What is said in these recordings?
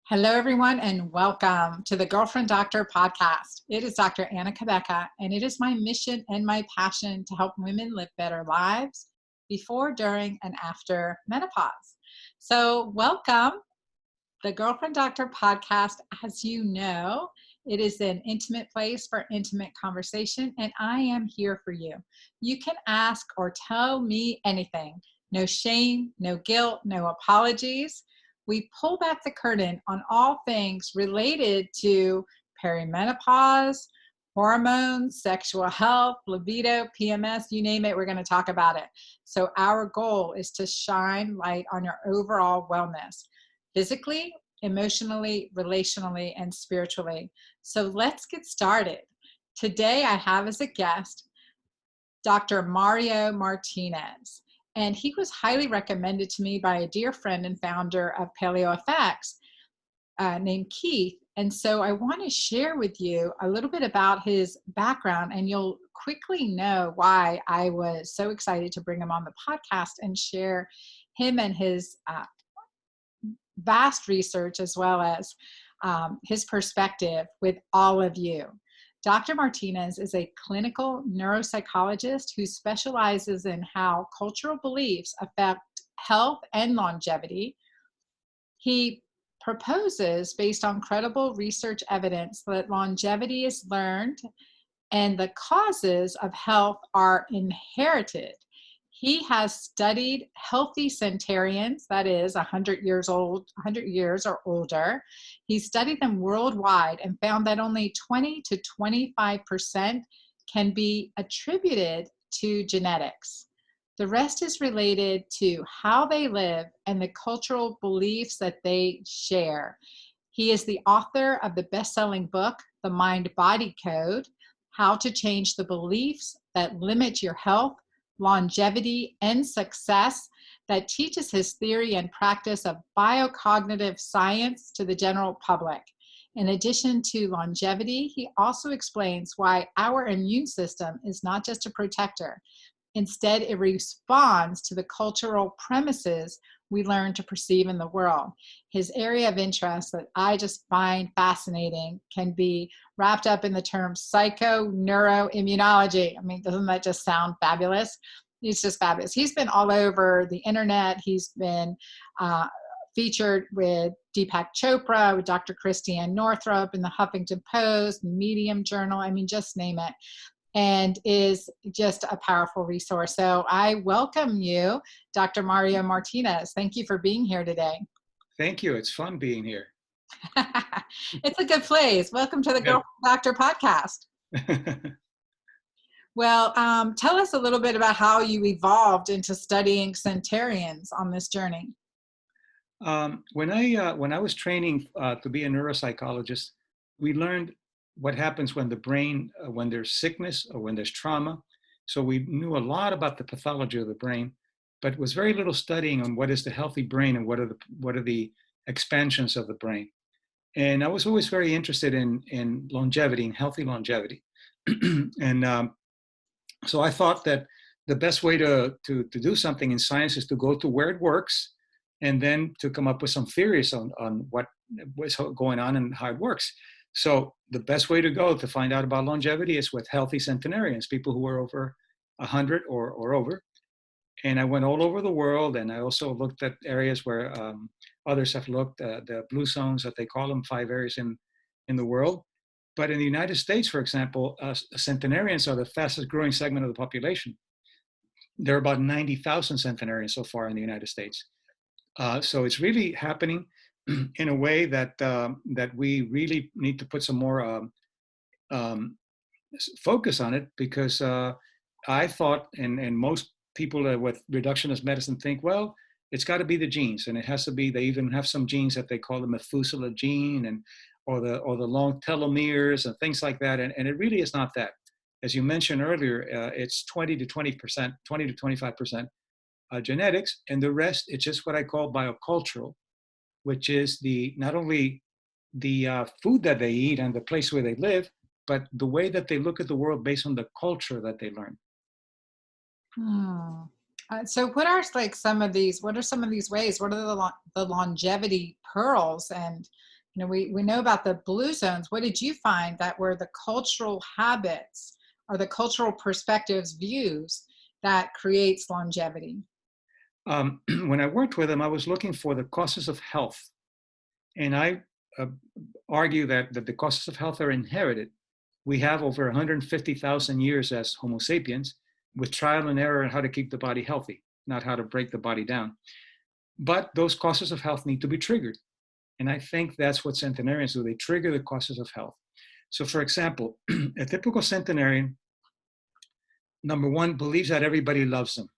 Hello, everyone, and welcome to the Girlfriend Doctor podcast. It is Dr. Anna Cabeca, and it is my mission and my passion to help women live better lives before, during, and after menopause. So, welcome. The Girlfriend Doctor podcast, as you know, it is an intimate place for intimate conversation, and I am here for you. You can ask or tell me anything. No shame, no guilt, no apologies. We pull back the curtain on all things related to perimenopause, hormones, sexual health, libido, PMS, you name it, we're going to talk about it. So our goal is to shine light on your overall wellness, physically, emotionally, relationally, and spiritually. So let's get started. Today I have as a guest Dr. Mario Martinez. And he was highly recommended to me by a dear friend and founder of Paleo Effects named Keith. And so I want to share with you a little bit about his background, and you'll quickly know why I was so excited to bring him on the podcast and share him and his vast research as well as his perspective with all of you. Dr. Martinez is a clinical neuropsychologist who specializes in how cultural beliefs affect health and longevity. He proposes, based on credible research evidence, that longevity is learned and the causes of health are inherited. He has studied healthy centenarians, that is 100 years old, 100 years or older. He studied them worldwide and found that only 20 to 25% can be attributed to genetics. The rest is related to how they live and the cultural beliefs that they share. He is the author of the best-selling book, The Mind-Body Code: How to Change the Beliefs That Limit Your Health, Longevity, and Success, that teaches his theory and practice of biocognitive science to the general public. In addition to longevity, he also explains why our immune system is not just a protector. Instead, it responds to the cultural premises we learn to perceive in the world. His area of interest that I just find fascinating can be wrapped up in the term psychoneuroimmunology. I mean, doesn't that just sound fabulous? He's just fabulous. He's been all over the internet. He's been featured with Deepak Chopra, with Dr. Christiane Northrup in the Huffington Post, Medium Journal, I mean, just name it, and is just a powerful resource. So I welcome you, Dr. Mario Martinez. Thank you for being here today. Thank you. It's fun being here. It's a good place. Welcome to the Girlfriend Doctor podcast. Well, tell us a little bit about how you evolved into studying centenarians on this journey. When I was training to be a neuropsychologist, we learned what happens when the brain, when there's sickness or when there's trauma. So we knew a lot about the pathology of the brain, but was very little studying on what is the healthy brain and what are the expansions of the brain. And I was always very interested in longevity and healthy longevity. And so I thought that the best way to do something in science is to go to where it works and then to come up with some theories on what was going on and how it works. So the best way to go to find out about longevity is with healthy centenarians, people who are over 100 or over. And I went all over the world, and I also looked at areas where others have looked, the blue zones that they call them, 5 areas in the world. But in the United States, for example, centenarians are the fastest growing segment of the population. There are about 90,000 centenarians so far in the United States. So it's really happening in a way that that we really need to put some more focus on it, because I thought, and most people with reductionist medicine think, well, it's got to be the genes, and it has to be. They even have some genes that they call the Methuselah gene, or the long telomeres and things like that, and it really is not that. As you mentioned earlier, it's 20 to 25% genetics, and the rest it's just what I call biocultural, which is not only the food that they eat and the place where they live, but the way that they look at the world based on the culture that they learn. So what are like some of these, what are some of these ways? What are the longevity pearls? And, we know about the blue zones. What did you find that were the cultural habits or the cultural perspectives, views that creates longevity? When I worked with them, I was looking for the causes of health. And I uh, argue that the causes of health are inherited. We have over 150,000 years as Homo sapiens with trial and error on how to keep the body healthy, not how to break the body down. But those causes of health need to be triggered. And I think that's what centenarians do. They trigger the causes of health. So, for example, a typical centenarian, number one, believes that everybody loves them.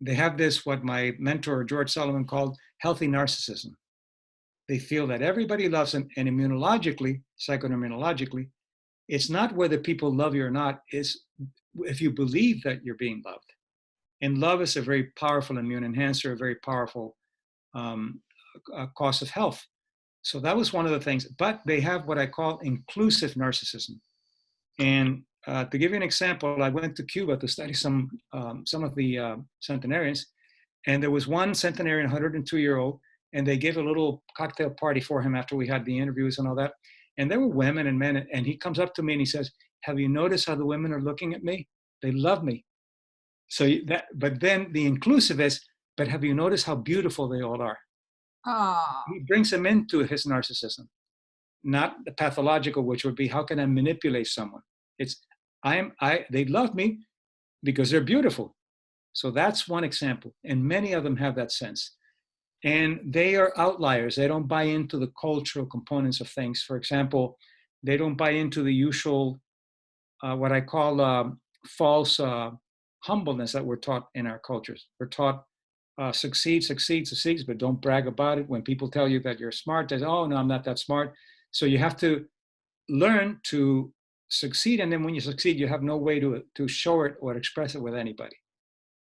They have this, what my mentor, George Solomon, called healthy narcissism. They feel that everybody loves them, and immunologically, psychoimmunologically, it's not whether people love you or not, it's if you believe that you're being loved. And love is a very powerful immune enhancer, a very powerful cause of health. So that was one of the things. But they have what I call inclusive narcissism. And to give you an example, I went to Cuba to study some of the centenarians, and there was one centenarian, 102-year-old, and they gave a little cocktail party for him after we had the interviews and all that. And there were women and men, and he comes up to me and he says, "Have you noticed how the women are looking at me? They love me." So but then the inclusive is, but have you noticed how beautiful they all are? Oh, He brings them into his narcissism, not the pathological, which would be, how can I manipulate someone? It's, they love me because they're beautiful. So that's one example. And many of them have that sense. And they are outliers. They don't buy into the cultural components of things. For example, they don't buy into the usual, what I call false humbleness that we're taught in our cultures. We're taught succeed, but don't brag about it. When people tell you that you're smart, they say, "Oh, no, I'm not that smart." So you have to learn to succeed. And then when you succeed, you have no way to show it or express it with anybody.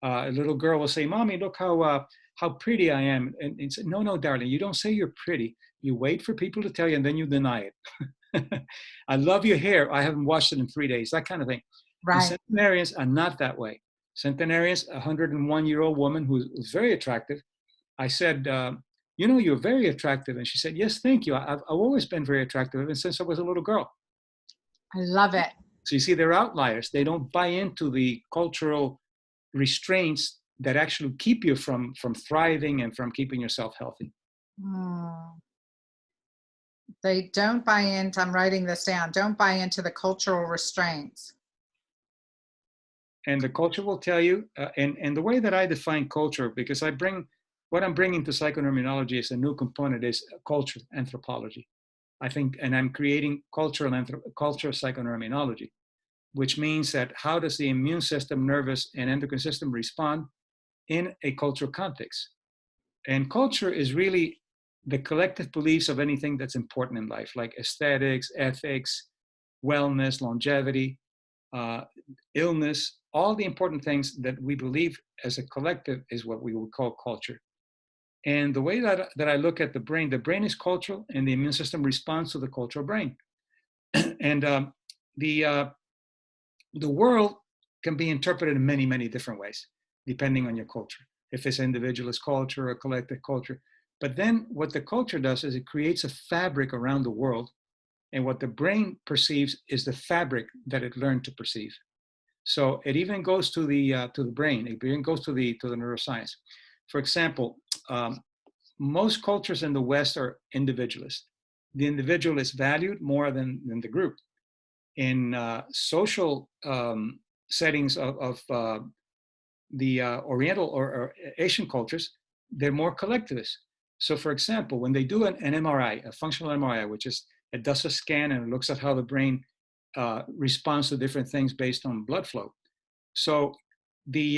A little girl will say, "Mommy, look how pretty I am." And say, "No, no, darling, you don't say you're pretty. You wait for people to tell you, and then you deny it." "I love your hair. I haven't washed it in 3 days," that kind of thing. And right. centenarians are not that way. Centenarians, a 101-year-old woman who's very attractive. I said, "You're very attractive." And she said, "Yes, thank you. I've always been very attractive ever since I was a little girl." I love it. So you see, they're outliers. They don't buy into the cultural restraints that actually keep you from thriving and from keeping yourself healthy. Hmm. They don't buy into, I'm writing this down, don't buy into the cultural restraints. And the culture will tell you, and the way that I define culture, because what I'm bringing to psychoneuroimmunology is a new component, is culture anthropology. I think, and I'm creating cultural psychoneuroimmunology, which means that how does the immune system, nervous, and endocrine system respond in a cultural context? And culture is really the collective beliefs of anything that's important in life, like aesthetics, ethics, wellness, longevity, uh, illness, all the important things that we believe as a collective is what we would call culture. And the way that I look at the brain is cultural, and the immune system responds to the cultural brain. And the uh, the world can be interpreted in many, many different ways, depending on your culture. If it's individualist culture or collective culture. But then what the culture does is it creates a fabric around the world. And what the brain perceives is the fabric that it learned to perceive. So it even goes to the brain. It even goes to the neuroscience. For example, most cultures in the West are individualist. The individual is valued more than the group. In social settings of the Oriental or Asian cultures, they're more collectivist. So, for example, when they do an MRI, a functional MRI, which is it does a scan and it looks at how the brain responds to different things based on blood flow. So, the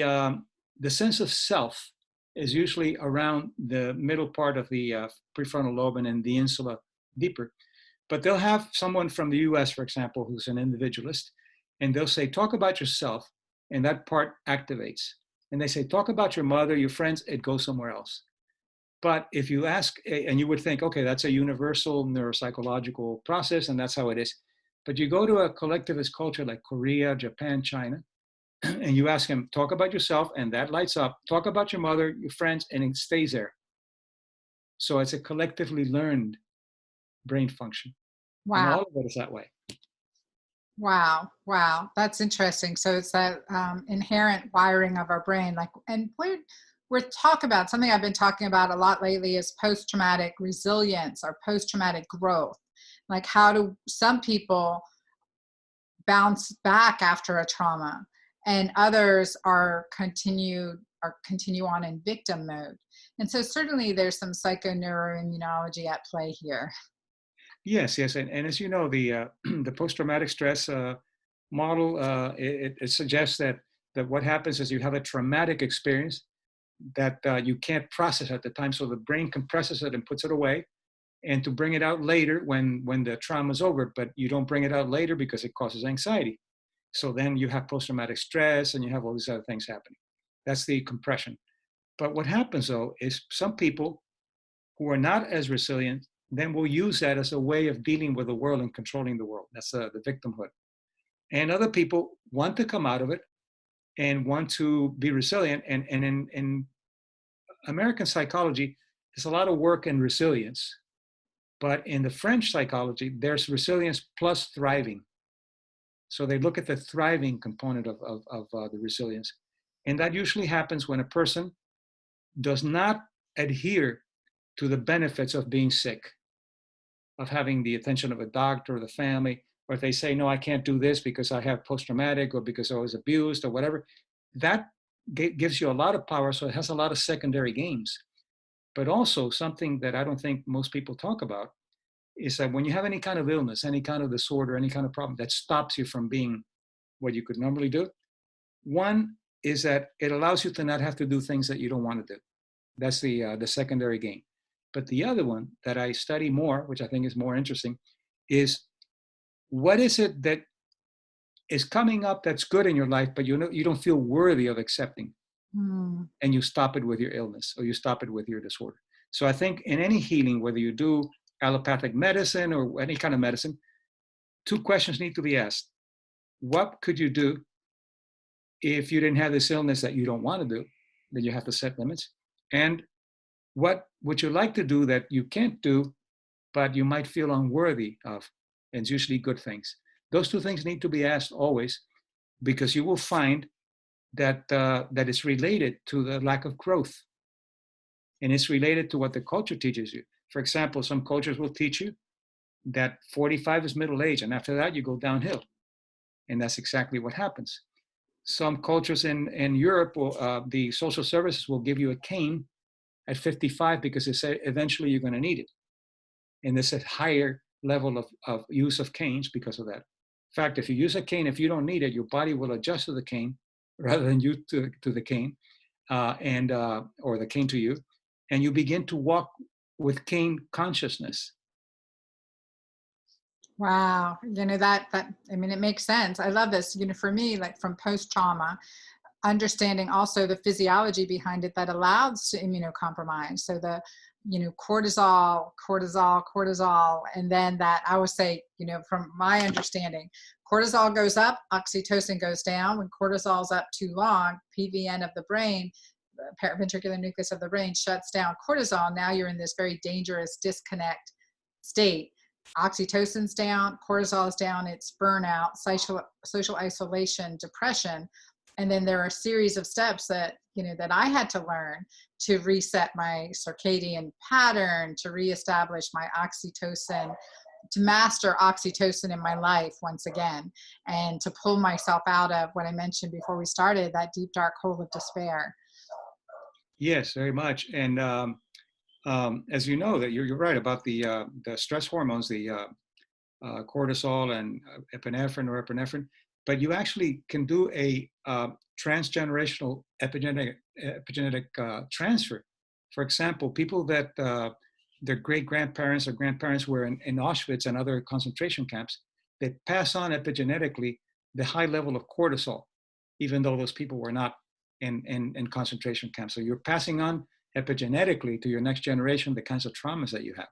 sense of self is usually around the middle part of the prefrontal lobe and in the insula deeper. But they'll have someone from the US, for example, who's an individualist, and they'll say, "Talk about yourself," and that part activates. And they say, "Talk about your mother, your friends," it goes somewhere else. But if you ask, and you would think, okay, that's a universal neuropsychological process, and that's how it is. But you go to a collectivist culture like Korea, Japan, China, and you ask him, talk about yourself, and that lights up. Talk about your mother, your friends, and it stays there. So it's a collectively learned brain function. And Wow. all of it is that way. Wow. Wow. That's interesting. So it's that inherent wiring of our brain. Like, and we're talking about something I've been talking about a lot lately is post-traumatic resilience or post-traumatic growth. Like, how do some people bounce back after a trauma, and others continue on in victim mode. And so certainly there's some psychoneuroimmunology at play here. Yes, yes. And as you know, the, the post-traumatic stress model, it suggests that what happens is you have a traumatic experience that you can't process at the time. So the brain compresses it and puts it away, and to bring it out later when the trauma is over, but you don't bring it out later because it causes anxiety. So then you have post-traumatic stress and you have all these other things happening. That's the compression. But what happens though is some people who are not as resilient then will use that as a way of dealing with the world and controlling the world. That's the victimhood. And other people want to come out of it and want to be resilient. And in American psychology, there's a lot of work in resilience. But in the French psychology, there's resilience plus thriving. So they look at the thriving component of the resilience. And that usually happens when a person does not adhere to the benefits of being sick, of having the attention of a doctor or the family, or if they say, no, I can't do this because I have post-traumatic or because I was abused or whatever, that gives you a lot of power. So it has a lot of secondary gains. But also something that I don't think most people talk about is that when you have any kind of illness, any kind of disorder, any kind of problem that stops you from being what you could normally do, one is that it allows you to not have to do things that you don't want to do. That's the secondary gain. But the other one that I study more, which I think is more interesting, is what is it that is coming up that's good in your life, but you don't feel worthy of accepting, and you stop it with your illness or you stop it with your disorder. So I think in any healing, whether you do allopathic medicine or any kind of medicine, two questions need to be asked. What could you do if you didn't have this illness that you don't want to do? Then you have to set limits. And what would you like to do that you can't do, but you might feel unworthy of? And it's usually good things. Those two things need to be asked always, because you will find that that is related to the lack of growth. And it's related to what the culture teaches you. For example, some cultures will teach you that 45 is middle age, and after that you go downhill. And that's exactly what happens. Some cultures in Europe, the social services will give you a cane at 55 because they say eventually you're going to need it. And there's a higher level of use of canes because of that. In fact, if you use a cane, if you don't need it, your body will adjust to the cane rather than you to the cane, or the cane to you, and you begin to walk with cane consciousness. Wow. That I mean, it makes sense. I love this. For me, like from post-trauma, understanding also the physiology behind it that allows immunocompromise. So the, cortisol, and then that I would say, from my understanding, cortisol goes up, oxytocin goes down. When cortisol's up too long, PVN of the brain, the paraventricular nucleus of the brain shuts down cortisol. Now you're in this very dangerous disconnect state. Oxytocin's down, cortisol is down, it's burnout, social isolation, depression. And then there are a series of steps that that I had to learn to reset my circadian pattern, to reestablish my oxytocin, to master oxytocin in my life once again, and to pull myself out of what I mentioned before we started, that deep dark hole of despair. Yes, very much. And as you know, that you're right about the stress hormones, the cortisol and epinephrine or epinephrine, but you actually can do a transgenerational epigenetic transfer. For example, people that their great-grandparents or grandparents were in Auschwitz and other concentration camps, they pass on epigenetically the high level of cortisol, even though those people were not in concentration camps. So you're passing on epigenetically to your next generation the kinds of traumas that you have.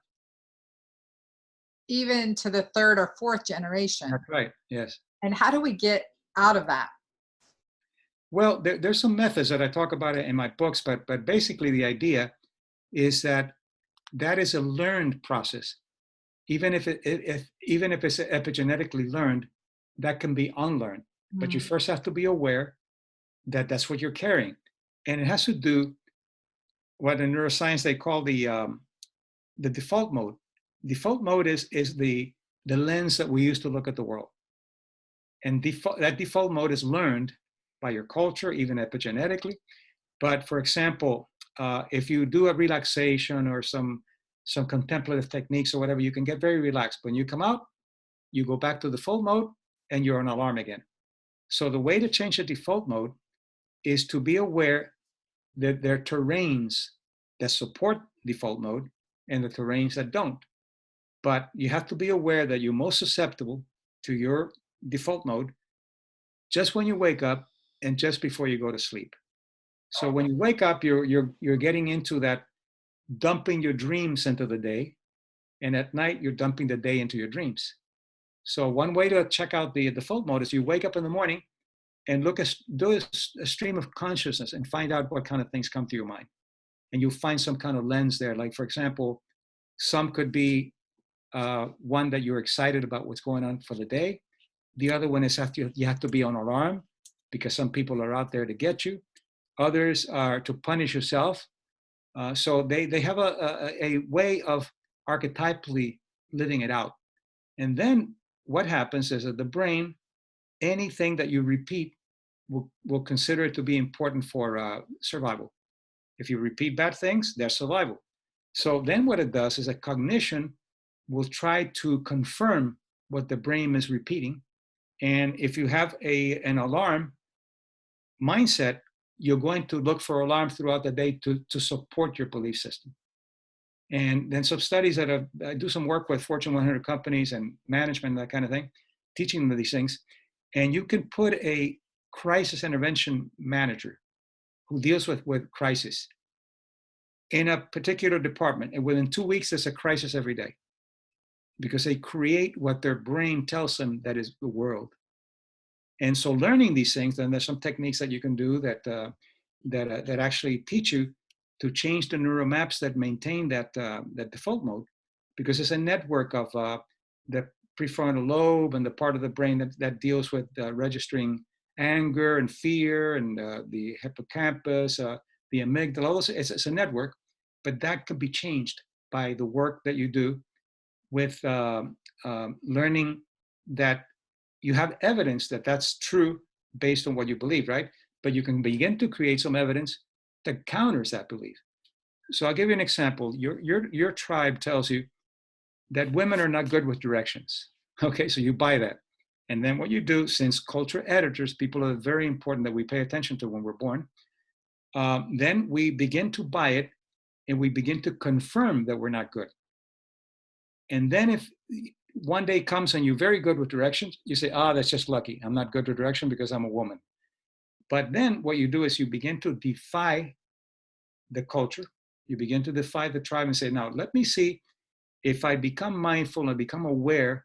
Even to the third or fourth generation. That's right. Yes. And how do we get out of that? Well, there's some methods that I talk about in my books, but basically the idea is that that is a learned process. Even if it's epigenetically learned, that can be unlearned. But you Mm. first have to be aware that that's what you're carrying, and it has to do what in neuroscience they call the default mode. Default mode is the lens that we use to look at the world, and that default mode is learned by your culture, even epigenetically. But for example, if you do a relaxation or some contemplative techniques or whatever, you can get very relaxed. When you come out, you go back to the default mode and you're on alarm again. So the way to change the default mode is to be aware that there are terrains that support default mode and the terrains that don't. But you have to be aware that you're most susceptible to your default mode just when you wake up and just before you go to sleep. So when you wake up, you're getting into that dumping your dreams into the day, and at night you're dumping the day into your dreams. So one way to check out the default mode is you wake up in the morning and do a stream of consciousness and find out what kind of things come to your mind, and you'll find some kind of lens there. Like for example, some could be one that you're excited about what's going on for the day. The other one is after you have to be on alarm because some people are out there to get you. Others are to punish yourself. So they have a way of archetypally living it out. And then what happens is that the brain, anything that you repeat, will consider it to be important for survival. If you repeat bad things, there's survival. So then what it does is that cognition will try to confirm what the brain is repeating. And if you have an alarm mindset, you're going to look for alarms throughout the day to support your belief system. And then some studies I do some work with Fortune 100 companies and management, that kind of thing, teaching them these things. And you can put a crisis intervention manager who deals with crisis in a particular department. And within 2 weeks, there's a crisis every day because they create what their brain tells them that is the world. And so learning these things, then there's some techniques that you can do that actually teach you to change the neural maps that maintain that default mode, because it's a network of the prefrontal lobe and the part of the brain that deals with registering anger and fear, and the hippocampus, the amygdala. It's a network, but that could be changed by the work that you do with learning that you have evidence that that's true based on what you believe, right? But you can begin to create some evidence that counters that belief. So I'll give you an example. Your tribe tells you that women are not good with directions. Okay, so you buy that. And then what you do, since culture editors, people are very important that we pay attention to when we're born, then we begin to buy it and we begin to confirm that we're not good. And then if one day comes and you're very good with directions, you say, that's just lucky. I'm not good with direction because I'm a woman. But then what you do is you begin to defy the culture. You begin to defy the tribe and say, now let me see if I become mindful and become aware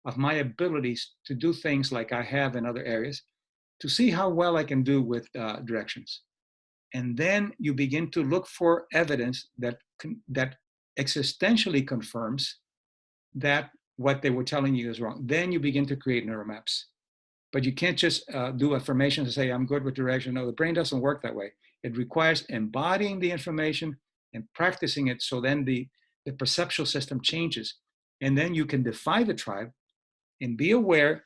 of my abilities to do things like I have in other areas, to see how well I can do with directions. And then you begin to look for evidence that existentially confirms that what they were telling you is wrong. Then you begin to create neural maps. But you can't just do affirmations and say, I'm good with direction. No, the brain doesn't work that way. It requires embodying the information and practicing it, so then the perceptual system changes. And then you can defy the tribe and be aware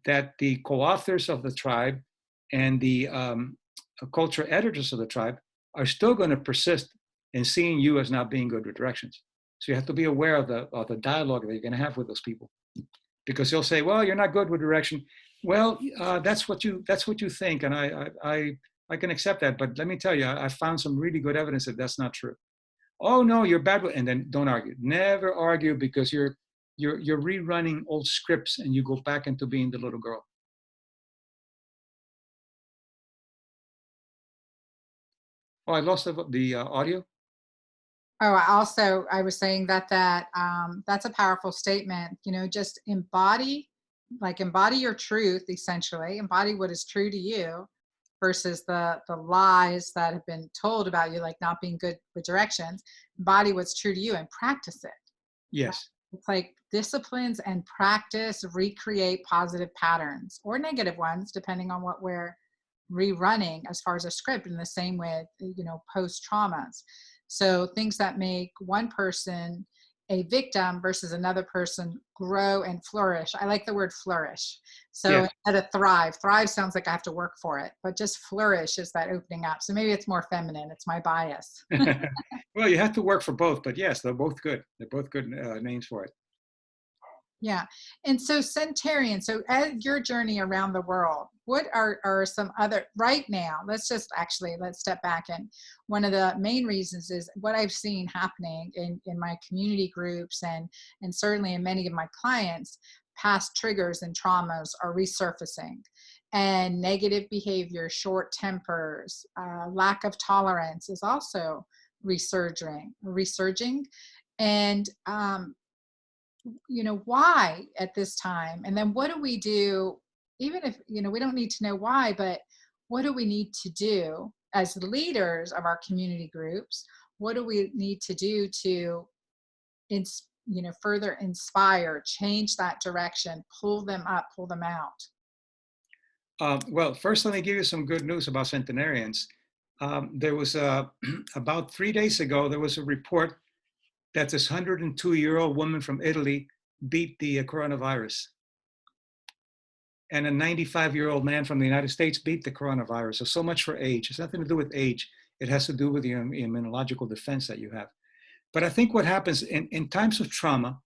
that the co-authors of the tribe and the culture editors of the tribe are still going to persist in seeing you as not being good with directions. So you have to be aware of the dialogue that you're going to have with those people, because they'll say, "Well, you're not good with direction." Well, that's what you think, and I can accept that. But let me tell you, I found some really good evidence that that's not true. Oh no, you're bad with, and then don't argue. Never argue, because you're rerunning old scripts, and you go back into being the little girl. Oh, I lost the audio. Oh, I was saying that's a powerful statement. You know, just embody your truth, essentially, embody what is true to you, versus the lies that have been told about you, like not being good with directions. Embody what's true to you and practice it. Yes. It's like disciplines and practice recreate positive patterns or negative ones, depending on what we're rerunning as far as a script. In the same with, post traumas. So things that make one person a victim versus another person grow and flourish. I like the word flourish. So Yes. instead of thrive, thrive sounds like I have to work for it, but just flourish is that opening up. So maybe it's more feminine. It's my bias. Well, you have to work for both, but yes, they're both good. They're both good names for it. Yeah. And so centenarian, so as your journey around the world, what are some other right now? Let's step back. And one of the main reasons is what I've seen happening in my community groups and certainly in many of my clients, past triggers and traumas are resurfacing. And negative behavior, short tempers, lack of tolerance is also resurging. And why at this time, and then what do we do, even if we don't need to know why, but what do we need to do as the leaders of our community groups? What do we need to do to further inspire, change that direction, pull them up, pull them out? Well, first, let me give you some good news about centenarians. There was about 3 days ago, there was a report that this 102-year-old woman from Italy beat the coronavirus. And a 95-year-old man from the United States beat the coronavirus. So much for age. It's nothing to do with age. It has to do with the immunological defense that you have. But I think what happens in times of trauma,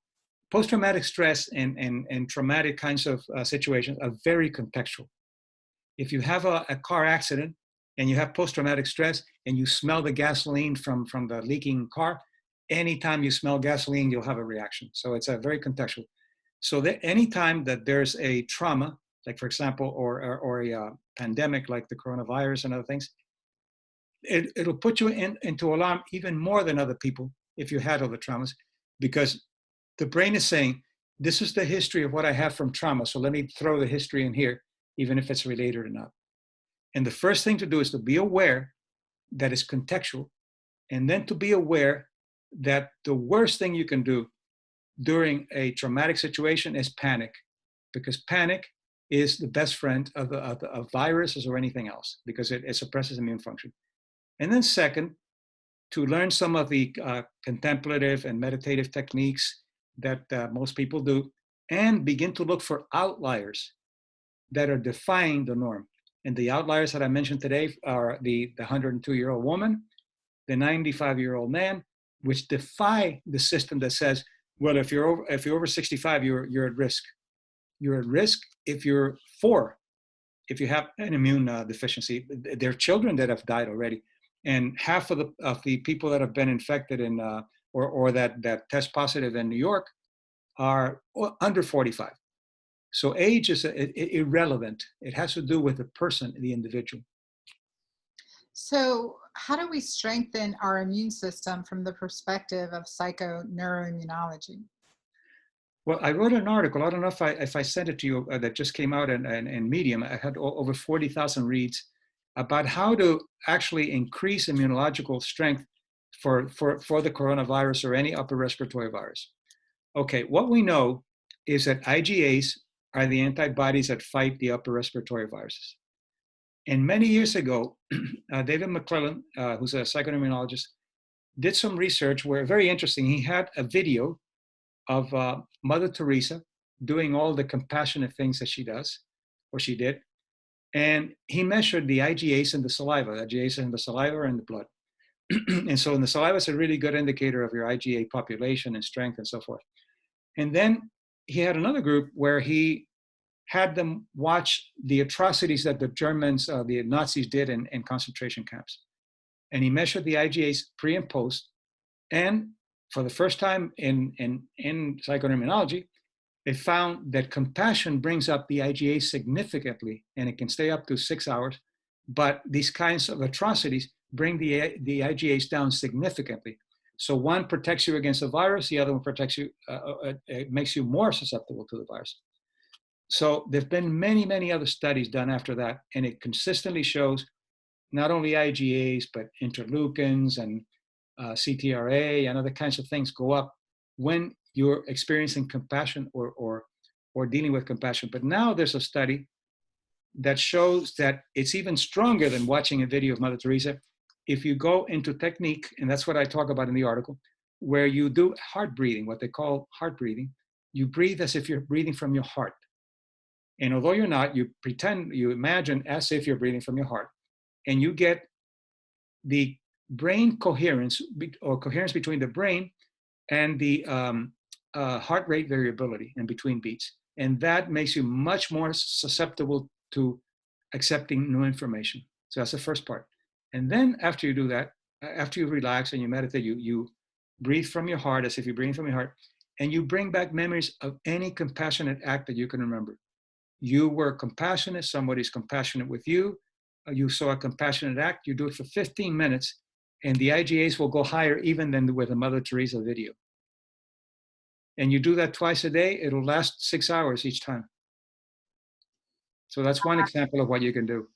post-traumatic stress and traumatic kinds of situations are very contextual. If you have a car accident and you have post-traumatic stress and you smell the gasoline from the leaking car, anytime you smell gasoline, you'll have a reaction. So it's a very contextual. So that anytime that there's a trauma, like for example, or a pandemic like the coronavirus and other things, it'll put you into alarm even more than other people if you had other traumas, because the brain is saying, this is the history of what I have from trauma. So let me throw the history in here, even if it's related or not. And the first thing to do is to be aware that it's contextual, and then to be aware that the worst thing you can do during a traumatic situation is panic, because panic is the best friend of viruses or anything else, because it suppresses immune function. And then second, to learn some of the contemplative and meditative techniques that most people do, and begin to look for outliers that are defying the norm. And the outliers that I mentioned today are the 102-year-old woman, the 95-year-old man, which defy the system that says, well, if you're over 65, you're at risk. You're at risk if you're 4, if you have an immune deficiency. There are children that have died already, and half of the people that have been infected or that test positive in New York are under 45. So age is irrelevant. It has to do with the person, the individual. So how do we strengthen our immune system from the perspective of psychoneuroimmunology? Well, I wrote an article. I don't know if I sent it to you that just came out in Medium. I had over 40,000 reads about how to actually increase immunological strength for the coronavirus or any upper respiratory virus. Okay, what we know is that IgAs are the antibodies that fight the upper respiratory viruses. And many years ago, David McClellan, who's a psychoneuroimmunologist, did some research where, very interesting, he had a video of Mother Teresa doing all the compassionate things that she does, or she did. And he measured the IgAs in the saliva. IgAs in the saliva and the blood. And so in the saliva, it's a really good indicator of your IgA population and strength and so forth. And then he had another group where he had them watch the atrocities that the Germans, the Nazis did in concentration camps. And he measured the IgAs pre and post. And for the first time in psychoneuroimmunology, they found that compassion brings up the IgA significantly, and it can stay up to 6 hours. But these kinds of atrocities bring the IgAs down significantly. So one protects you against the virus, the other one protects you, it makes you more susceptible to the virus. So there've been many, many other studies done after that, and it consistently shows not only IgAs, but interleukins and CTRA and other kinds of things go up when you're experiencing compassion or dealing with compassion. But now there's a study that shows that it's even stronger than watching a video of Mother Teresa if you go into technique, and that's what I talk about in the article, where you do heart breathing, what they call heart breathing. You breathe as if you're breathing from your heart. And although you're not, you pretend, you imagine as if you're breathing from your heart. And you get the brain coherence or coherence between the brain and the heart rate variability in between beats. And that makes you much more susceptible to accepting new information. So that's the first part. And then after you do that, after you relax and you meditate, you breathe from your heart as if you're breathing from your heart, and you bring back memories of any compassionate act that you can remember. You were compassionate, somebody's compassionate with you, you saw a compassionate act, you do it for 15 minutes, and the IgAs will go higher even than with a Mother Teresa video. And you do that twice a day, it'll last 6 hours each time. So that's one example of what you can do.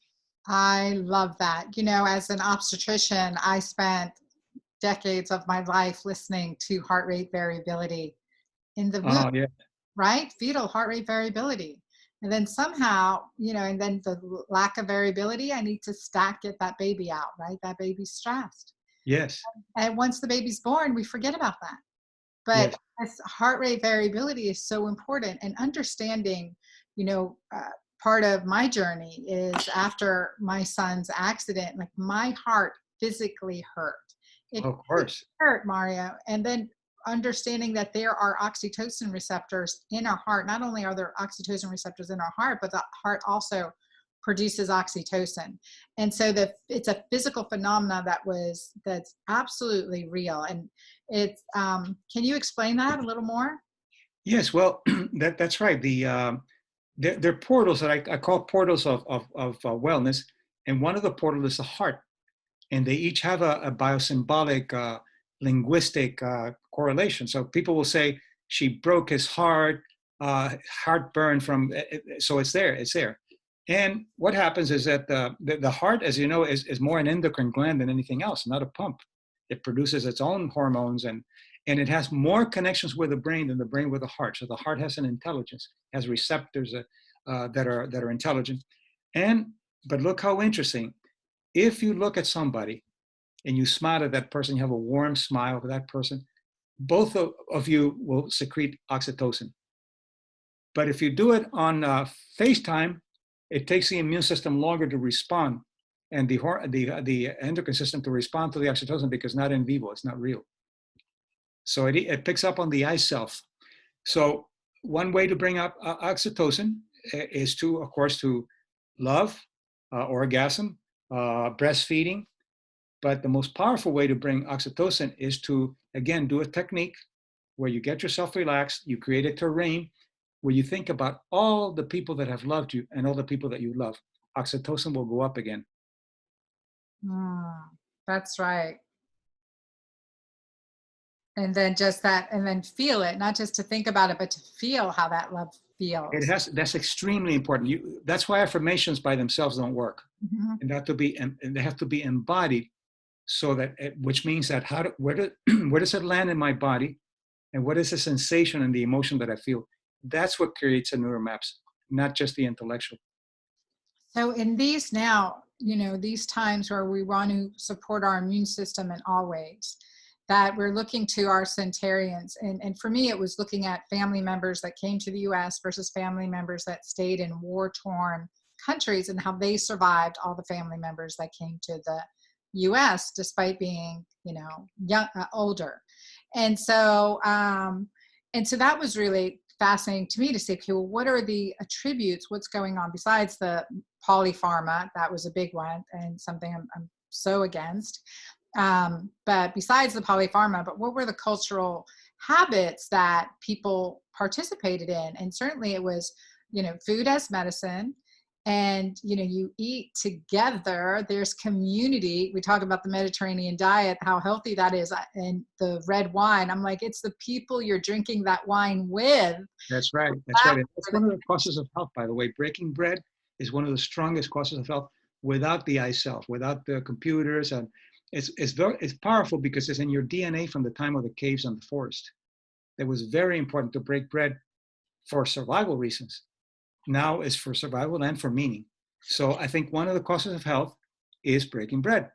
I love that. You know, as an obstetrician, I spent decades of my life listening to heart rate variability in the womb, Oh, yeah. right? Fetal heart rate variability. And then somehow, you know, and then the lack of variability, I need to get that baby out, right? That baby's stressed. Yes. And once the baby's born, we forget about that. But Yes. this heart rate variability is so important, and understanding, you know, part of my journey is after my son's accident, like my heart physically hurt. It Of physically course. hurt, Mario. And then understanding that there are oxytocin receptors in our heart. Not only are there oxytocin receptors in our heart, but the heart also produces oxytocin. And so it's a physical phenomena that's absolutely real. And it's can you explain that a little more? Yes, well, that's right. They're portals that I call portals of wellness, and one of the portals is the heart, and they each have a biosymbolic, linguistic correlation. So people will say she broke his heart, heartburn from. So it's there, it's there. And what happens is that the heart, as you know, is more an endocrine gland than anything else, not a pump. It produces its own hormones, and it has more connections with the brain than the brain with the heart. So the heart has an intelligence, has receptors that are intelligent. But look how interesting. If you look at somebody and you smile at that person, you have a warm smile for that person, both of you will secrete oxytocin. But if you do it on FaceTime, it takes the immune system longer to respond, and the endocrine system to respond to the oxytocin, because not in vivo, it's not real. So it picks up on the eye self. So one way to bring up oxytocin is to, of course, to love, orgasm, breastfeeding. But the most powerful way to bring oxytocin is to, again, do a technique where you get yourself relaxed, you create a terrain where you think about all the people that have loved you and all the people that you love. Oxytocin will go up again. That's right. And then just that, and then feel it, not just to think about it, but to feel how that love feels. That's extremely important. That's why affirmations by themselves don't work. Mm-hmm. And they have to be embodied, so that, which means that where does it land in my body, and what is the sensation and the emotion that I feel? That's what creates a neuromaps, not just the intellectual. So in these now, you know, these times where we want to support our immune system in all ways, that we're looking to our centenarians. And for me, it was looking at family members that came to the US versus family members that stayed in war-torn countries, and how they survived all the family members that came to the US despite being, you know, young, older. And so that was really fascinating to me to see, okay, well, what are the attributes, what's going on besides the polypharma? That was a big one, and something I'm so against. But besides the polypharma, but what were the cultural habits that people participated in? And certainly it was, you know, food as medicine, and you eat together. There's community. We talk about the Mediterranean diet, how healthy that is, and the red wine. I'm like, it's the people you're drinking that wine with. That's right. That's right. And that's one of the causes of health, by the way. Breaking bread is one of the strongest causes of health without the I self, without the computers. And it's powerful because it's in your DNA from the time of the caves and the forest. It was very important to break bread for survival reasons. Now it's for survival and for meaning. So I think one of the causes of health is breaking bread.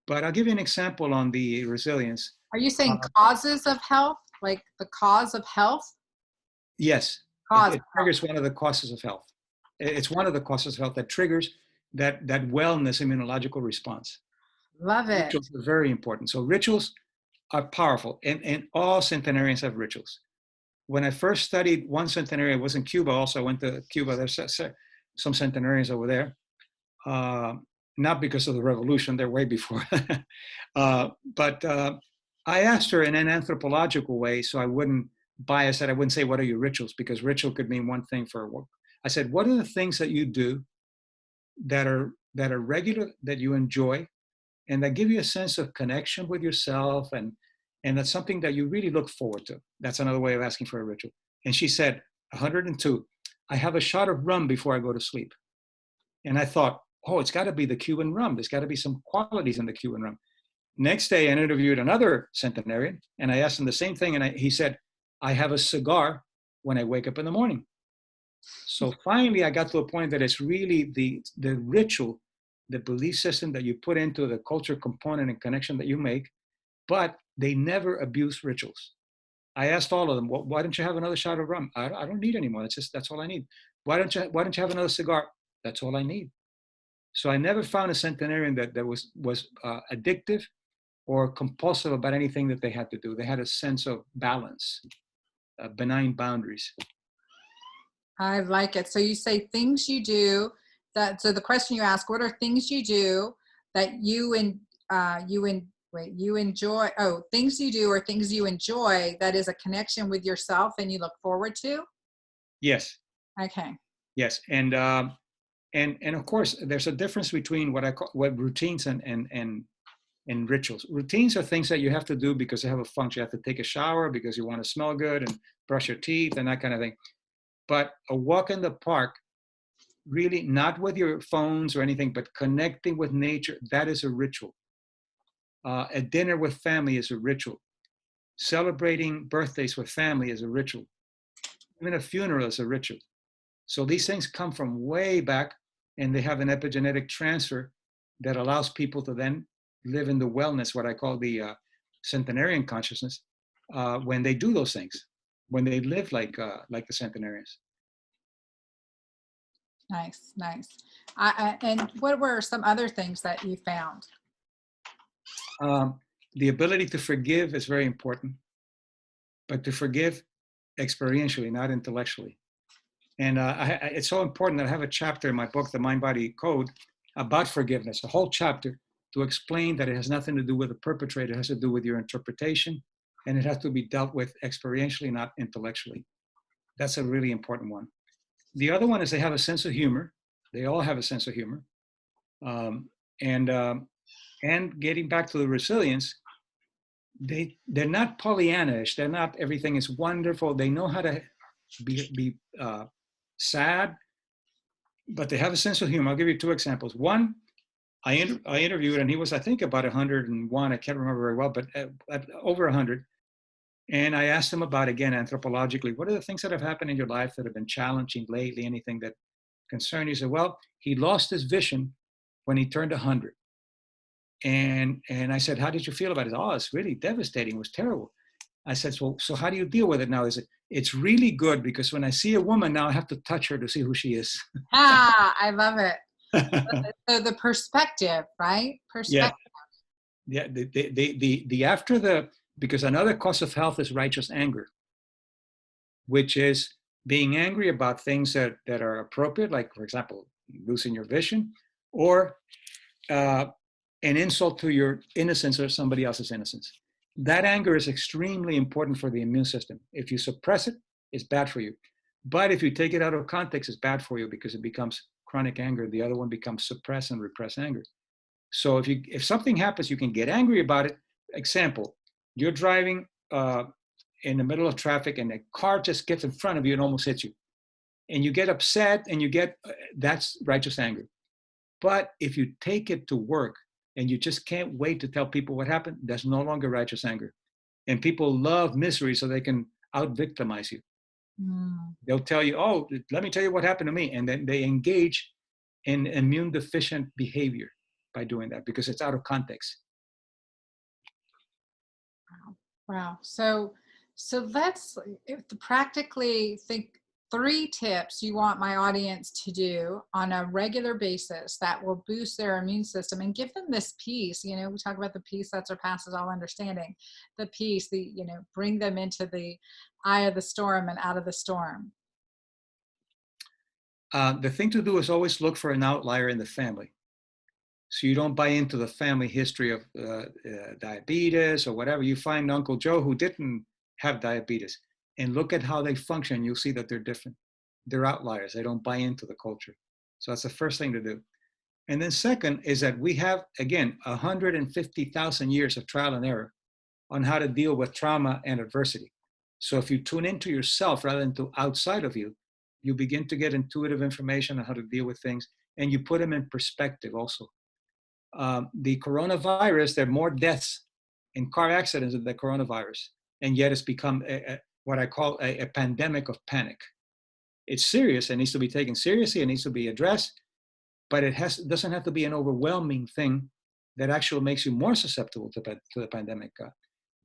But I'll give you an example on the resilience. Are you saying causes of health? Like the cause of health? Yes. It triggers one of the causes of health. It's one of the causes of health that triggers that wellness immunological response. Love it. Rituals are very important. So rituals are powerful, and all centenarians have rituals. When I first studied one centenarian, I was in Cuba also. I went to Cuba. There's some centenarians over there. Not because of the revolution, they're way before. But I asked her in an anthropological way, so I wouldn't bias it. I wouldn't say, what are your rituals? Because ritual could mean one thing for work. I said, what are the things that you do that are regular, that you enjoy, and that give you a sense of connection with yourself, and that's something that you really look forward to? That's another way of asking for a ritual. And she said, 102, I have a shot of rum before I go to sleep. And I thought, oh, it's got to be the Cuban rum. There's got to be some qualities in the Cuban rum. Next day, I interviewed another centenarian, and I asked him the same thing. And he said, I have a cigar when I wake up in the morning. So finally, I got to a point that it's really the ritual, the belief system that you put into the culture component and connection that you make, but they never abuse rituals. I asked all of them, well, why don't you have another shot of rum? I don't need any more. That's all I need. Why don't you have another cigar? That's all I need. So I never found a centenarian that was addictive or compulsive about anything that they had to do. They had a sense of balance, benign boundaries. I like it. So you say things you do so the question you ask, what are things you do that you enjoy? Oh, things you do or things you enjoy that is a connection with yourself and you look forward to? Yes. Okay. Yes. And of course, there's a difference between what routines and rituals. Routines are things that you have to do because they have a function. You have to take a shower because you want to smell good and brush your teeth and that kind of thing. But a walk in the park, really not with your phones or anything, but connecting with nature, that is a ritual. A dinner with family is a ritual. Celebrating birthdays with family is a ritual. Even a funeral is a ritual. So these things come from way back, and they have an epigenetic transfer that allows people to then live in the wellness, what I call the centenarian consciousness, when they do those things, when they live like the centenarians. Nice, nice. And what were some other things that you found? The ability to forgive is very important, but to forgive experientially, not intellectually. And it's so important that I have a chapter in my book, The Mind-Body Code, about forgiveness, a whole chapter to explain that it has nothing to do with the perpetrator. It has to do with your interpretation, and it has to be dealt with experientially, not intellectually. That's a really important one. The other one is they have a sense of humor. They all have a sense of humor. And getting back to the resilience, they're not Pollyannish. They're not everything is wonderful. They know how to be sad, but they have a sense of humor. I'll give you two examples. One, I interviewed, and he was, I think, about 101. I can't remember very well, but at over 100. And I asked him about, again, anthropologically, what are the things that have happened in your life that have been challenging lately, anything that concerned you? He said, well, he lost his vision when he turned 100. And I said, how did you feel about it? Oh, it's really devastating. It was terrible. I said, so how do you deal with it now? He said, it's really good because when I see a woman now, I have to touch her to see who she is. I love it. So the perspective, right? Perspective. Yeah. Because another cause of health is righteous anger, which is being angry about things that are appropriate, like, for example, losing your vision, or an insult to your innocence or somebody else's innocence. That anger is extremely important for the immune system. If you suppress it, it's bad for you. But if you take it out of context, it's bad for you because it becomes chronic anger. The other one becomes suppressed and repressed anger. So if something happens, you can get angry about it. Example, you're driving in the middle of traffic and a car just gets in front of you and almost hits you. And you get upset and that's righteous anger. But if you take it to work and you just can't wait to tell people what happened, that's no longer righteous anger. And people love misery so they can out-victimize you. Mm. They'll tell you, oh, let me tell you what happened to me. And then they engage in immune deficient behavior by doing that because it's out of context. Wow. So let's practically think 3 tips you want my audience to do on a regular basis that will boost their immune system and give them this peace. You know, we talk about the peace that surpasses all understanding, the peace, bring them into the eye of the storm and out of the storm. The thing to do is always look for an outlier in the family. So you don't buy into the family history of diabetes or whatever. You find Uncle Joe who didn't have diabetes and look at how they function. You'll see that they're different. They're outliers. They don't buy into the culture. So that's the first thing to do. And then second is that we have, again, 150,000 years of trial and error on how to deal with trauma and adversity. So if you tune into yourself rather than to outside of you, you begin to get intuitive information on how to deal with things, and you put them in perspective also. The coronavirus, there are more deaths in car accidents than the coronavirus, and yet it's become what I call a pandemic of panic. It's serious. It needs to be taken seriously. It needs to be addressed, but it doesn't have to be an overwhelming thing that actually makes you more susceptible to the pandemic.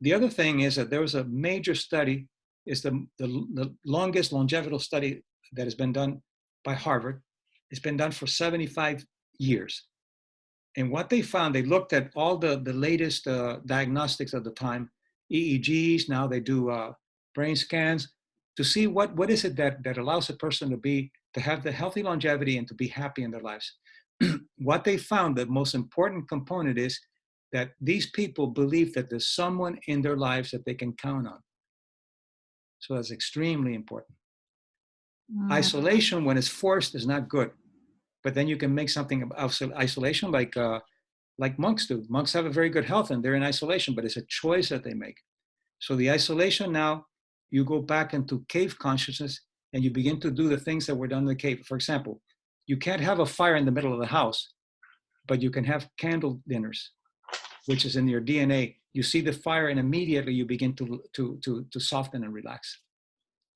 The other thing is that there was a major study, it's the longest longevity study that has been done by Harvard. It's been done for 75 years. And what they found, they looked at all the latest diagnostics of the time, EEGs, now they do brain scans, to see what is it that allows a person to have the healthy longevity and to be happy in their lives. What they found, the most important component is that these people believe that there's someone in their lives that they can count on. So that's extremely important. Isolation, when it's forced, is not good. But then you can make something of isolation like monks do. Monks have a very good health and they're in isolation, but it's a choice that they make. So the isolation now, you go back into cave consciousness and you begin to do the things that were done in the cave. For example, you can't have a fire in the middle of the house, but you can have candle dinners, which is in your DNA. You see the fire and immediately you begin to soften and relax.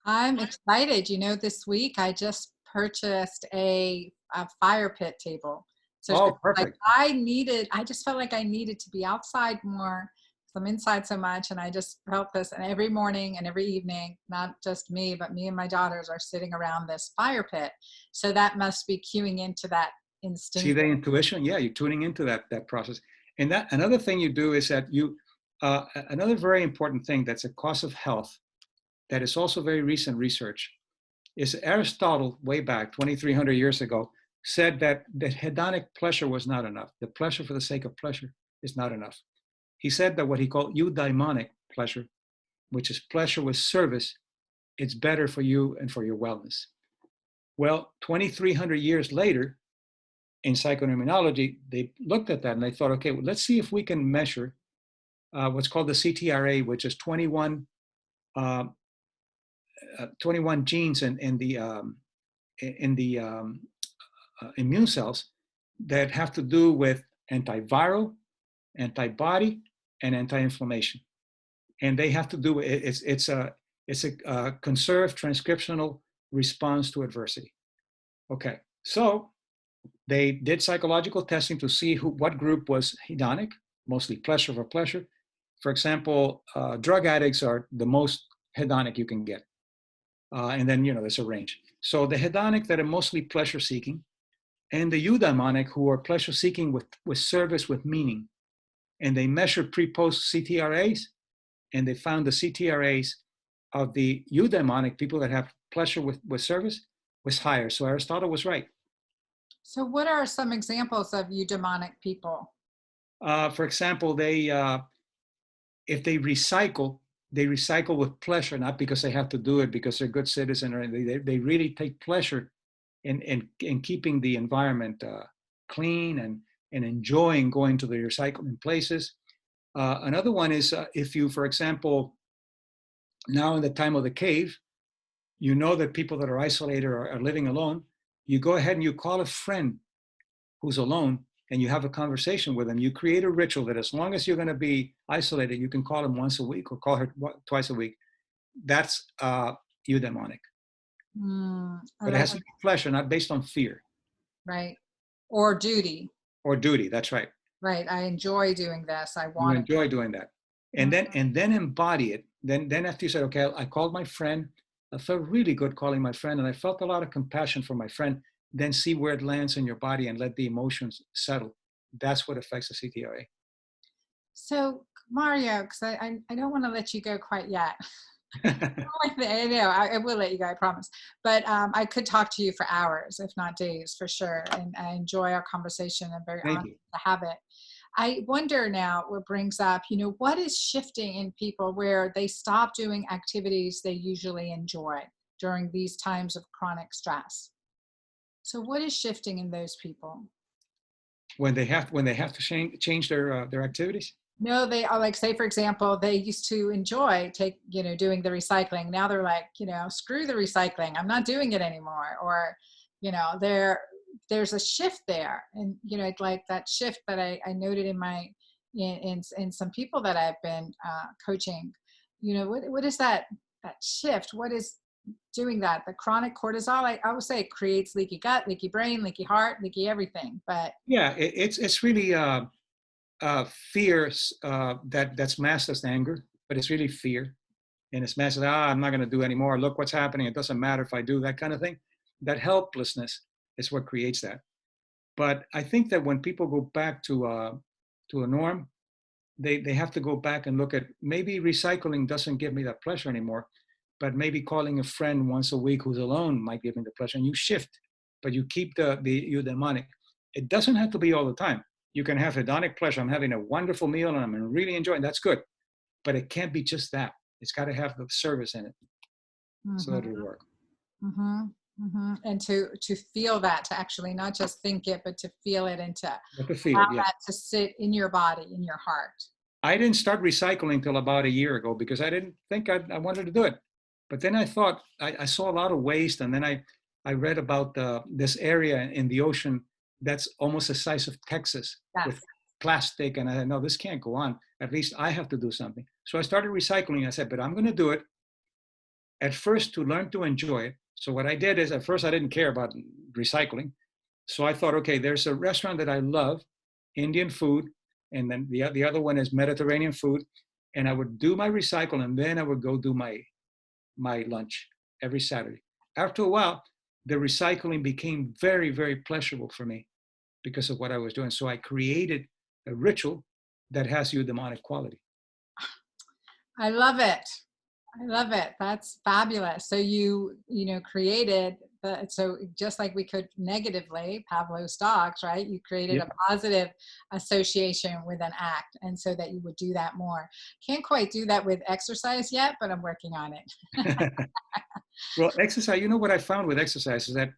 I'm excited. This week I just purchased a fire pit table. So Perfect. I just felt like I needed to be outside more because I'm inside so much. And I just felt this, and every morning and every evening, not just me, but me and my daughters are sitting around this fire pit. So that must be cueing into that instinct. See the intuition? Yeah, you're tuning into that process. And that another thing you do is that another very important thing that's a cause of health that is also very recent research is Aristotle, way back 2,300 years ago, said that hedonic pleasure was not enough. The pleasure for the sake of pleasure is not enough. He said that what he called eudaimonic pleasure, which is pleasure with service, it's better for you and for your wellness. Well, 2,300 years later, in psychoneuroimmunology, they looked at that and they thought, okay, well, let's see if we can measure what's called the CTRA, which is 21 genes in the immune cells that have to do with antiviral, antibody, and anti-inflammation. And they have to do, it's a conserved transcriptional response to adversity. Okay, so they did psychological testing to see what group was hedonic, mostly pleasure for pleasure. For example, drug addicts are the most hedonic you can get. And then, there's a range. So the hedonic that are mostly pleasure seeking, and the eudaimonic who are pleasure seeking with service, with meaning. And they measured pre-post CTRAs, and they found the CTRAs of the eudaimonic people that have pleasure with service was higher. So Aristotle was right. So what are some examples of eudaimonic people? For example, if they recycle with pleasure, not because they have to do it because they're good citizens, or they really take pleasure and keeping the environment clean and enjoying going to the recycling places. Another one is if you, for example, now in the time of the cave, you know that people that are isolated or are living alone, you go ahead and you call a friend who's alone and you have a conversation with them. You create a ritual that as long as you're going to be isolated, you can call him once a week or call her twice a week. That's eudaimonic. But it has to be pleasure, not based on fear. Right. Or duty. Or duty, that's right. Right. I enjoy doing this. I You want enjoy doing that. And then embody it. Then after you said, okay, I called my friend, I felt really good calling my friend, and I felt a lot of compassion for my friend. Then see where it lands in your body and let the emotions settle. That's what affects the CTRA. So Mario, because I don't want to let you go quite yet. I know, I will let you go, I promise. But I could talk to you for hours, if not days, for sure. And I enjoy our conversation. I'm very honored to have it. I wonder now what brings up, what is shifting in people where they stop doing activities they usually enjoy during these times of chronic stress? So what is shifting in those people? When they have to change their activities? No, they are like, say, for example, they used to enjoy doing the recycling. Now they're like, screw the recycling. I'm not doing it anymore. Or, there's a shift there. And, like that shift that I noted in some people that I've been coaching, what is that shift? What is doing that? The chronic cortisol, I would say, creates leaky gut, leaky brain, leaky heart, leaky everything. But yeah, it's really fear that's masked as anger, but it's really fear. And it's masked as, I'm not going to do anymore. Look what's happening. It doesn't matter if I do, that kind of thing. That helplessness is what creates that. But I think that when people go back to a norm, they have to go back and look at, maybe recycling doesn't give me that pleasure anymore, but maybe calling a friend once a week who's alone might give me the pleasure. And you shift, but you keep the eudaimonic. It doesn't have to be all the time. You can have hedonic pleasure. I'm having a wonderful meal and I'm really enjoying it. That's good. But it can't be just that. It's got to have the service in it. So that it'll work. And to feel that, to actually not just think it, but to feel it and to feel it, that to sit in your body, in your heart. I didn't start recycling until about a year ago because I didn't think I wanted to do it. But then I thought, I saw a lot of waste. And then I read about this area in the ocean that's almost the size of Texas with plastic. And I said, no, this can't go on. At least I have to do something. So I started recycling. I said, but I'm going to do it at first to learn to enjoy it. So what I did is, at first I didn't care about recycling. So I thought, okay, there's a restaurant that I love, Indian food. And then the other one is Mediterranean food. And I would do my recycle and then I would go do my lunch every Saturday. After a while, the recycling became very, very pleasurable for me because of what I was doing. So I created a ritual that has eudaimonic quality. I love it. I love it. That's fabulous. So you created so just like we could negatively, Pavlov's dogs, right? You created a positive association with an act, and so that you would do that more. Can't quite do that with exercise yet, but I'm working on it. Well, exercise, what I found with exercise is that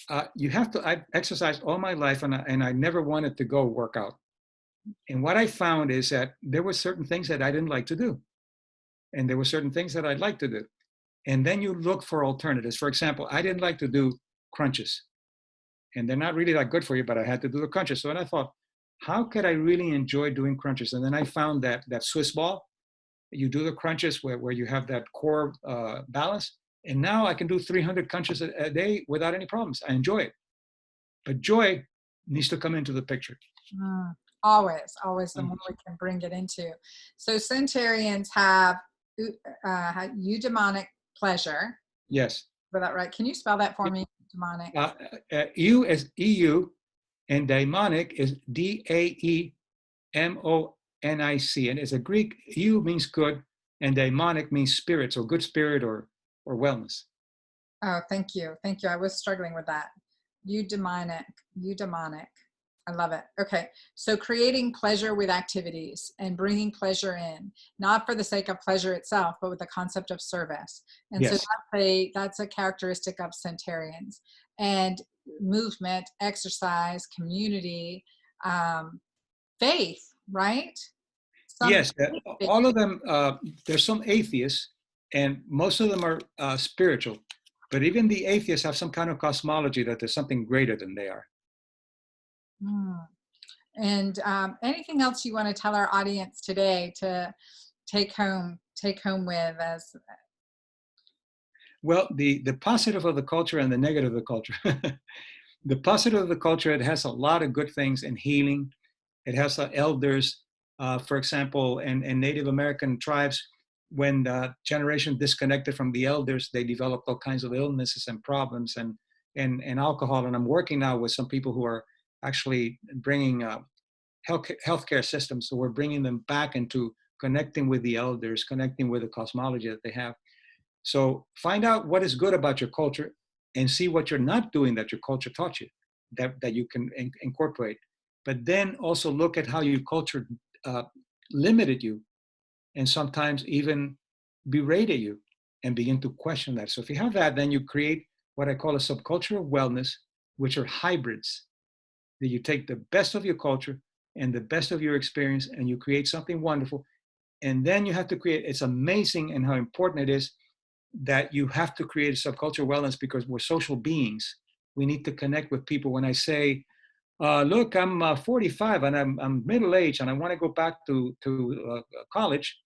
I've exercised all my life and I never wanted to go work out. And what I found is that there were certain things that I didn't like to do. And there were certain things that I'd like to do. And then you look for alternatives. For example, I didn't like to do crunches. And they're not really that good for you, but I had to do the crunches. So then I thought, how could I really enjoy doing crunches? And then I found that Swiss ball, you do the crunches where you have that core balance. And now I can do 300 crunches a day without any problems. I enjoy it. But joy needs to come into the picture. Always the more we can bring it into. So centenarians have eudaimonic pleasure. Yes. Is that right? Can you spell that for me? Eudaimonic. Eu is EU and daimonic is DAEMONIC. And it's a Greek, eu means good and daimonic means spirit, so good spirit or wellness. Oh, thank you. I was struggling with that. Eudaimonic. I love it. Okay. So creating pleasure with activities and bringing pleasure in, not for the sake of pleasure itself, but with the concept of service. And so that's a characteristic of centenarians. and movement, exercise, community, faith, right? Some Yes, all of them, there's some atheists, and most of them are spiritual. But even the atheists have some kind of cosmology that there's something greater than they are. Mm. And anything else you want to tell our audience today to take home with as Well, the positive of the culture and the negative of the culture. The positive of the culture, it has a lot of good things in healing. It has elders, for example, in Native American tribes, when the generation disconnected from the elders, they developed all kinds of illnesses and problems and alcohol. And I'm working now with some people who are actually bringing healthcare systems. So we're bringing them back into connecting with the elders, connecting with the cosmology that they have. So find out what is good about your culture and see what you're not doing that your culture taught you that you can incorporate. But then also look at how your culture limited you and sometimes even berated you and begin to question that. So if you have that, then you create what I call a subcultural wellness, which are hybrids, that you take the best of your culture and the best of your experience and you create something wonderful. And then you have to create, it's amazing and how important it is that you have to create a subcultural wellness because we're social beings. We need to connect with people. When I say, look, I'm 45 and I'm middle-aged and I want to go back to college,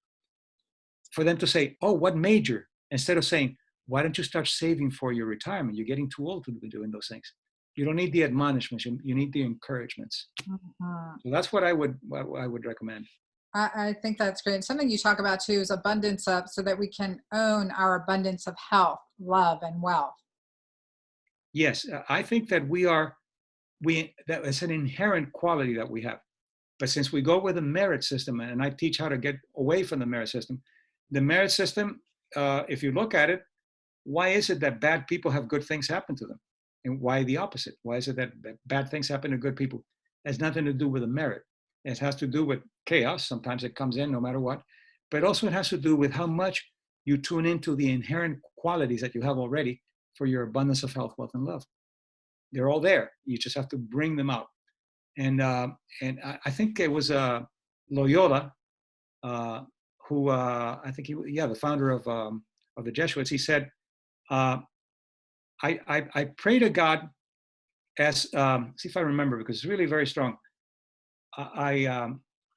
for them to say, oh, what major? Instead of saying, why don't you start saving for your retirement? You're getting too old to be doing those things. You don't need the admonishments, you need the encouragements. Mhm. So that's what I would recommend. I think that's great. Something you talk about too is abundance of so that we can own our abundance of health, love, and wealth. Yes, I think that that is an inherent quality that we have. But since we go with a merit system, and I teach how to get away from the merit system, if you look at it, why is it that bad people have good things happen to them? And why the opposite? Why is it that bad things happen to good people? It has nothing to do with a merit. It has to do with chaos. Sometimes it comes in no matter what. But also it has to do with how much you tune into the inherent qualities that you have already for your abundance of health, wealth, and love. They're all there. You just have to bring them out. And I think it was Loyola uh, who I think the founder of the Jesuits. He said, uh, I pray to God as see if I remember because it's really very strong. I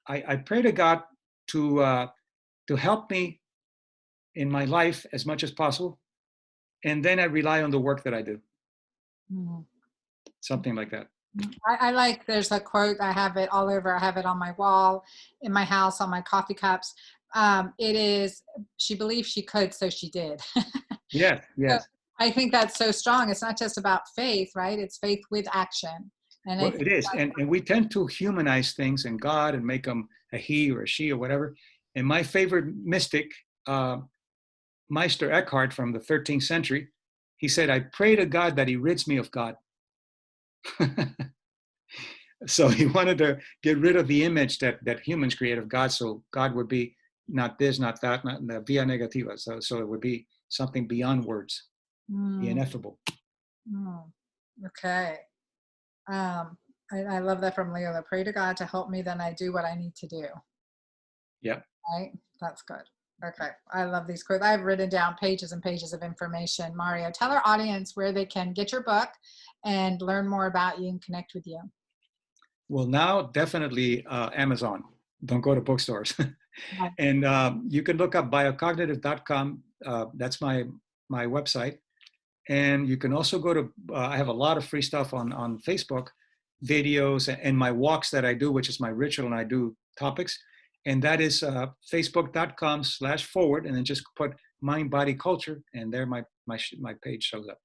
I pray to God to help me in my life as much as possible, and then I rely on the work that I do. Mhm. Something like that. I like, there's a quote, I have it all over, I have it on my wall, in my house, on my coffee cups. It is, she believed she could, so she did. Yes, So yes. I think that's so strong. It's not just about faith, right? It's faith with action. And I Well, think it is, that's, and we tend to humanize things and God and make them a he or a she or whatever. And my favorite mystic, Meister Eckhart from the 13th century, he said, "I pray to God that He rids me of God." So he wanted to get rid of the image that humans create of God, so God would be not this, not that, not the via negativa. So it would be something beyond words, the mm, ineffable. mm, okay. I love that from Leola. Pray to God to help me, then I do what I need to do. Yeah. Right? That's good. Okay. I love these quotes. I've written down pages and pages of information. Mario, tell our audience where they can get your book and learn more about you and connect with you. Well, now definitely Amazon. Don't go to bookstores. Right. And you can look up biocognitive.com. That's my website. And you can also go to, I have a lot of free stuff on Facebook, videos, and my walks that I do, which is my ritual, and I do topics. And that is facebook.com/forward, and then just put mind, body, culture, and there my page shows up.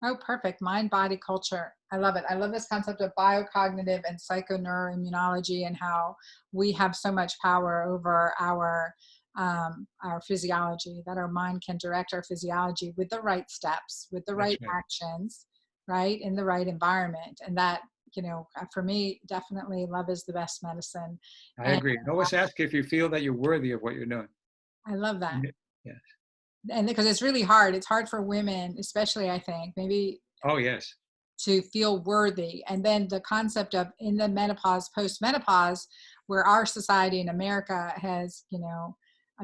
Oh, perfect. Mind, body, culture. I love it. I love this concept of biocognitive and psychoneuroimmunology and how we have so much power over our physiology, that our mind can direct our physiology with the right steps, with the That's right right. actions, right, in the right environment. And that, for me, definitely love is the best medicine. I And agree. And always ask if you feel that you're worthy of what you're doing. I love that. Yeah. And because it's really hard. It's hard for women, especially, I think, maybe Oh, yes. to feel worthy. And then the concept of in the menopause, post-menopause, where our society in America has,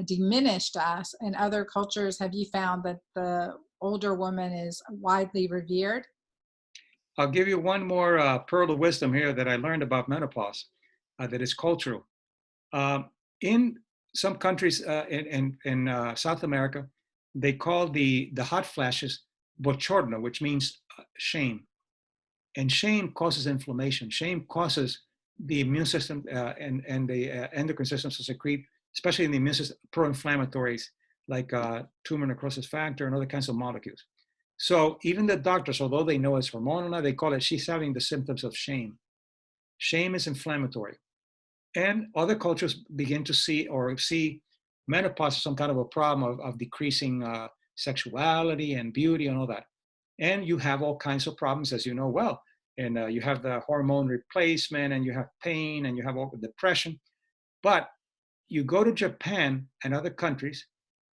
diminished us. In other cultures, have you found that the older woman is widely revered? I'll give you one more pearl of wisdom here that I learned about menopause that is cultural. In some countries in South America, they call the hot flashes bochorno, which means shame. And shame causes inflammation. Shame causes the immune system and the endocrine systems to secrete, especially in the immune system, pro-inflammatories like tumor necrosis factor and other kinds of molecules. So even the doctors, although they know it's hormonal, they call it she's having the symptoms of shame. Shame is inflammatory. And other cultures begin to see menopause as some kind of a problem of decreasing sexuality and beauty and all that. And you have all kinds of problems, as you know well. And you have the hormone replacement, and you have pain, and you have all the depression. But you go to Japan and other countries,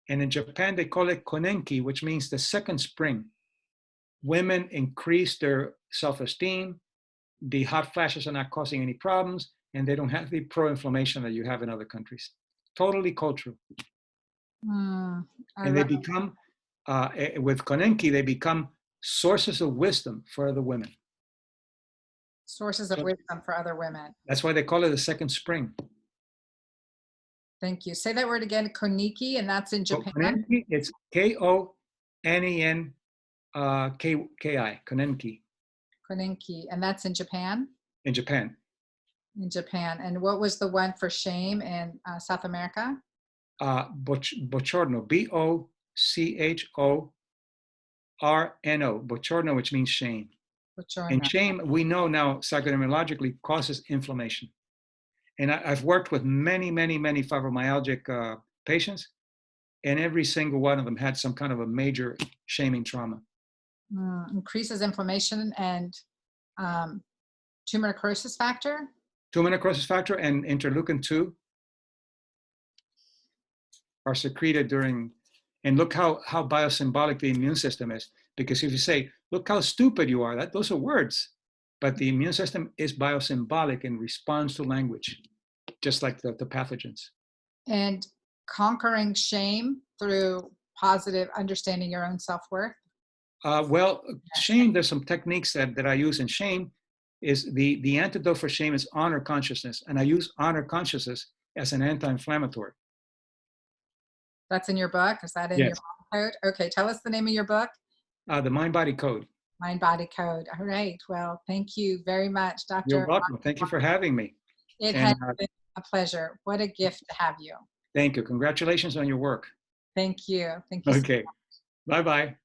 and in Japan they call it konenki, which means the second spring. Women increase their self-esteem. The hot flashes are not causing any problems, and they don't have the pro-inflammation that you have in other countries. Totally cultural. And they become, with konenki, they become sources of wisdom for other women. Sources of wisdom for other women. That's why they call it a second spring. Thank you. Say that word again, koniki, and that's in Japan. Konenki, it's Konenki, konenki. Konenki, and that's in Japan? In Japan. In Japan. And what was the one for shame in South America? Bochorno, Bochorno, bochorno, which means shame. Bochorno. And shame, we know now psychodynamologically causes inflammation. And I've worked with many, many, many fibromyalgic patients, and every single one of them had some kind of a major shaming trauma. Increases inflammation and tumor necrosis factor? Tumor necrosis factor and interleukin-2 are secreted during, and look how biosymbolic the immune system is. Because if you say, look how stupid you are, those are words. But the immune system is biosymbolic and responds to language, just like the pathogens. And conquering shame through positive understanding your own self-worth? Shame, there's some techniques that I use in shame. Is the antidote for shame is honor consciousness. And I use honor consciousness as an anti-inflammatory. That's in your book? Is that in Yes. your code? Okay, tell us the name of your book. The Mind-Body Code. Mind-Body Code. All right. Well, thank you very much, Dr. You're welcome. Thank you for having me. It has been a pleasure. What a gift to have you. Thank you. Congratulations on your work. Thank you. Thank you. Okay. Bye-bye.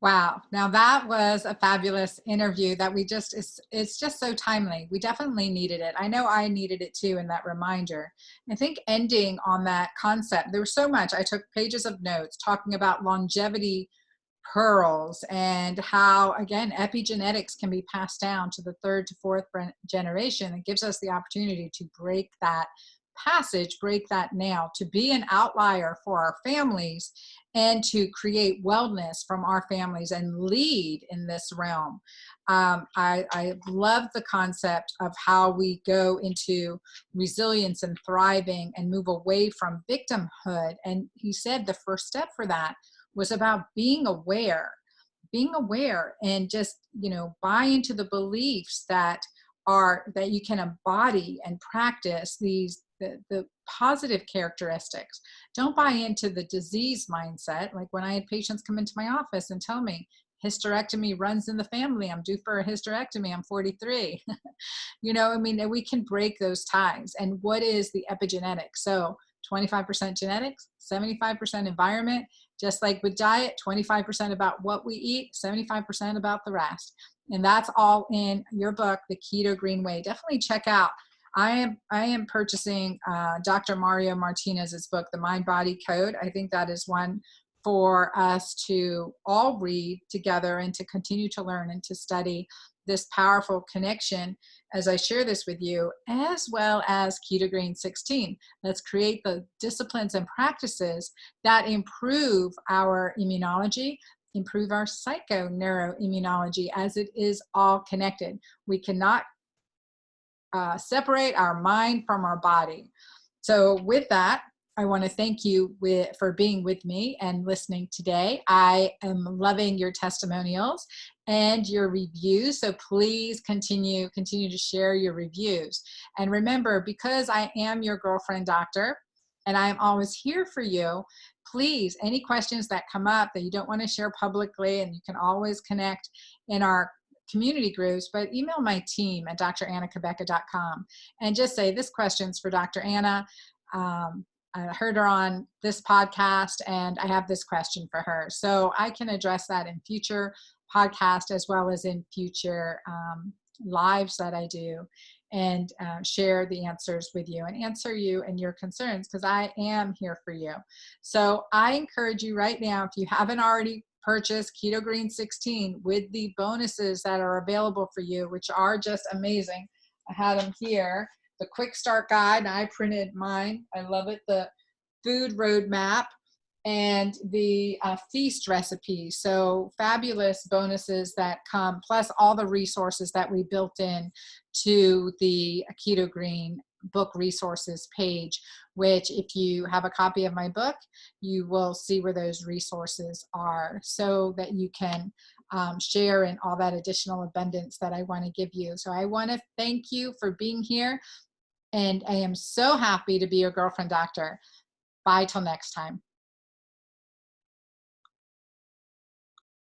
Wow. Now that was a fabulous interview that it's just so timely. We definitely needed it. I know I needed it too in that reminder. I think ending on that concept, there was so much. I took pages of notes talking about longevity pearls and how, again, epigenetics can be passed down to the third to fourth generation. It gives us the opportunity to break that passage, break that nail, to be an outlier for our families and to create wellness from our families and lead in this realm. I love the concept of how we go into resilience and thriving and move away from victimhood. And he said the first step for that was about being aware and just, buy into the beliefs that you can embody and practice the positive characteristics. Don't buy into the disease mindset. Like when I had patients come into my office and tell me, hysterectomy runs in the family. I'm due for a hysterectomy. I'm 43. We can break those ties. And what is the epigenetics? So 25% genetics, 75% environment. Just like with diet, 25% about what we eat, 75% about the rest. And that's all in your book, The Keto Green Way. Definitely check out. I am purchasing Dr. Mario Martinez's book, The Mind-Body Code. I think that is one for us to all read together and to continue to learn and to study this powerful connection as I share this with you, as well as Keto Green 16. Let's create the disciplines and practices that improve our immunology, improve our psychoneuroimmunology, as it is all connected. We cannot separate our mind from our body. So with that, I want to thank you for being with me and listening today. I am loving your testimonials and your reviews. So please continue to share your reviews. And remember, because I am your girlfriend doctor and I'm always here for you, please, any questions that come up that you don't want to share publicly, and you can always connect in our community groups, but email my team at drAnnaCabeca.com and just say, this question's for Dr. Anna. I heard her on this podcast and I have this question for her. So I can address that in future podcasts as well as in future lives that I do, and share the answers with you and answer you and your concerns, because I am here for you. So I encourage you right now, if you haven't already purchased Keto Green 16 with the bonuses that are available for you, which are just amazing. I had them here. The quick start guide, and I printed mine. I love it. The food roadmap and the feast recipe. So fabulous bonuses that come, plus all the resources that we built in to the Keto Green book resources page, which if you have a copy of my book, you will see where those resources are, so that you can share in all that additional abundance that I want to give you. So I want to thank you for being here, and I am so happy to be your girlfriend doctor. Bye till next time.